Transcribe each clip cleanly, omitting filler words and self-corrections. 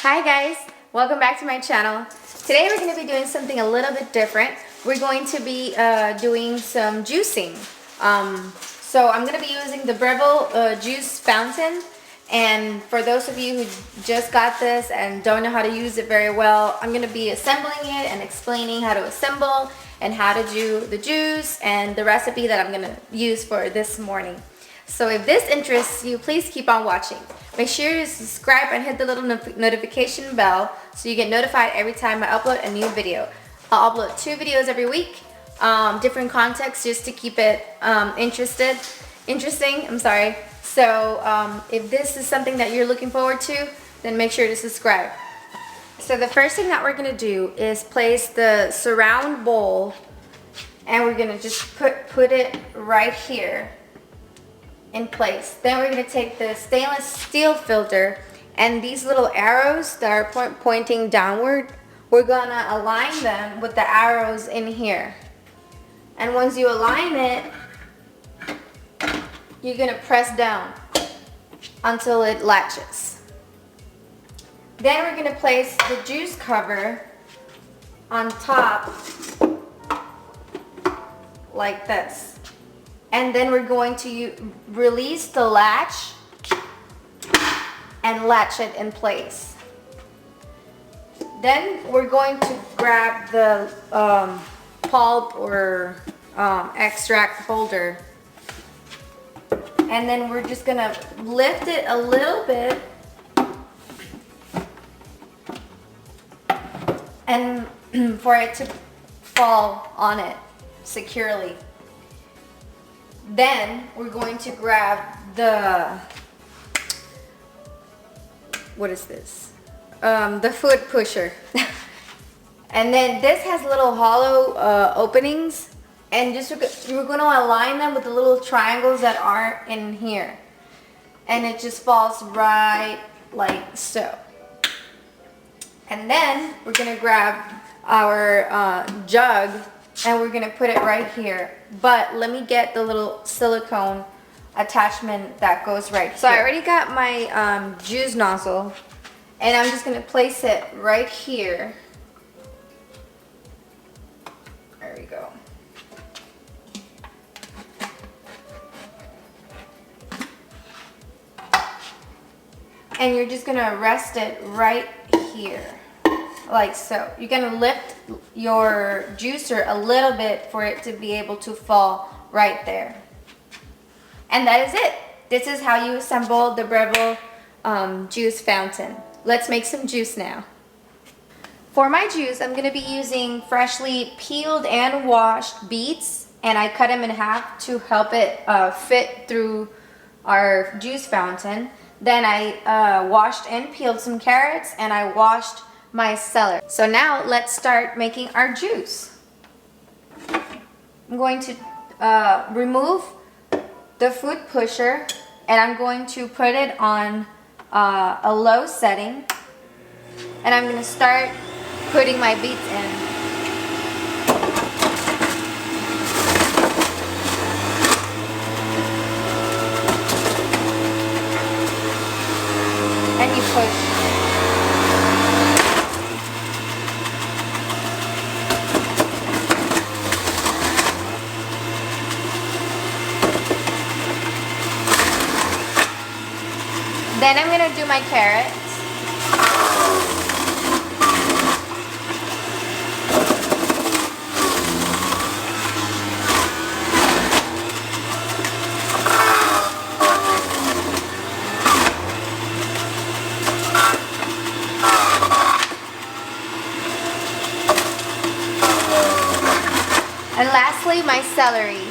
Hi guys, welcome back to my channel. Today we're going to be doing something a little bit different. We're going to be doing some juicing. So I'm going to be using the Breville juice fountain. And for those of you who just got this and don't know how to use it very well, I'm going to be assembling it and explaining how to assemble and how to do the juice and the recipe that I'm going to use for this morning. So if this interests you, please keep on watching. Make sure you subscribe and hit the little notification bell so you get notified every time I upload a new video. I'll upload 2 videos every week, different contexts just to keep it interesting. I'm sorry. So if this is something that you're looking forward to, then make sure to subscribe. So the first thing that we're going to do is place the surround bowl, and we're going to just put it right here in place. Then we're going to take the stainless steel filter, and these little arrows that are pointing downward, we're going to align them with the arrows in here. And once you align it, you're going to press down until it latches. Then we're going to place the juice cover on top like this. And then we're going to release the latch and latch it in place. Then we're going to grab the pulp or extract holder, and then we're just gonna lift it a little bit and for it to fall on it securely. Then we're going to grab the, what is this? The foot pusher. And then this has little hollow openings, and we're going to align them with the little triangles that are in here. And it just falls right like so. And then we're going to grab our jug, and we're gonna put it right here. But let me get the little silicone attachment that goes right here. So I already got my juice nozzle, and I'm just gonna place it right here. There we go. And you're just gonna rest it right here, like so. You're gonna lift your juicer a little bit for it to be able to fall right there. And that is it. This is how you assemble the Breville juice fountain. Let's make some juice now. For my juice, I'm gonna be using freshly peeled and washed beets, and I cut them in half to help it fit through our juice fountain. Then I washed and peeled some carrots, and I washed my celery. So now let's start making our juice. I'm going to remove the foot pusher, and I'm going to put it on a low setting, and I'm going to start putting my beets in. And you push. Then I'm going to do my carrots. And lastly, my celery.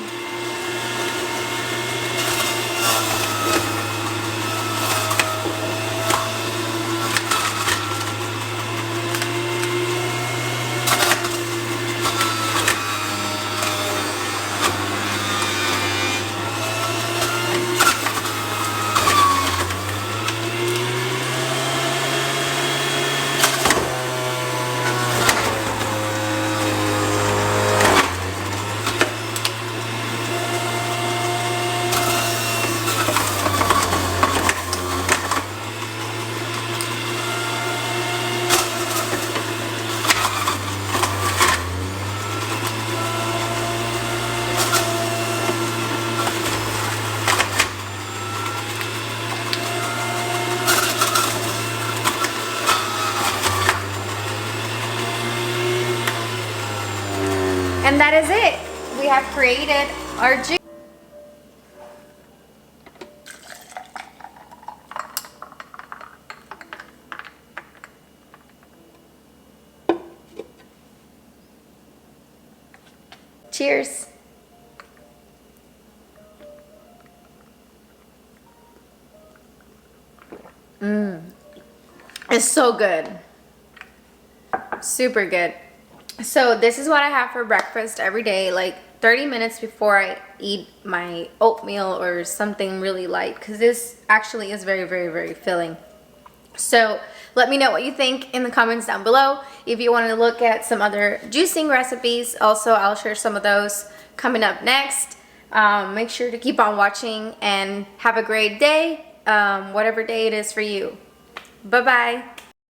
And that is it. We have created our juice. Cheers. It's so good. Super good. So this is what I have for breakfast every day, like 30 minutes before I eat my oatmeal or something really light, because this actually is very, very, very filling. So let me know what you think in the comments down below. If you want to look at some other juicing recipes, also I'll share some of those coming up next. Make sure to keep on watching and have a great day, whatever day it is for you. Bye-bye.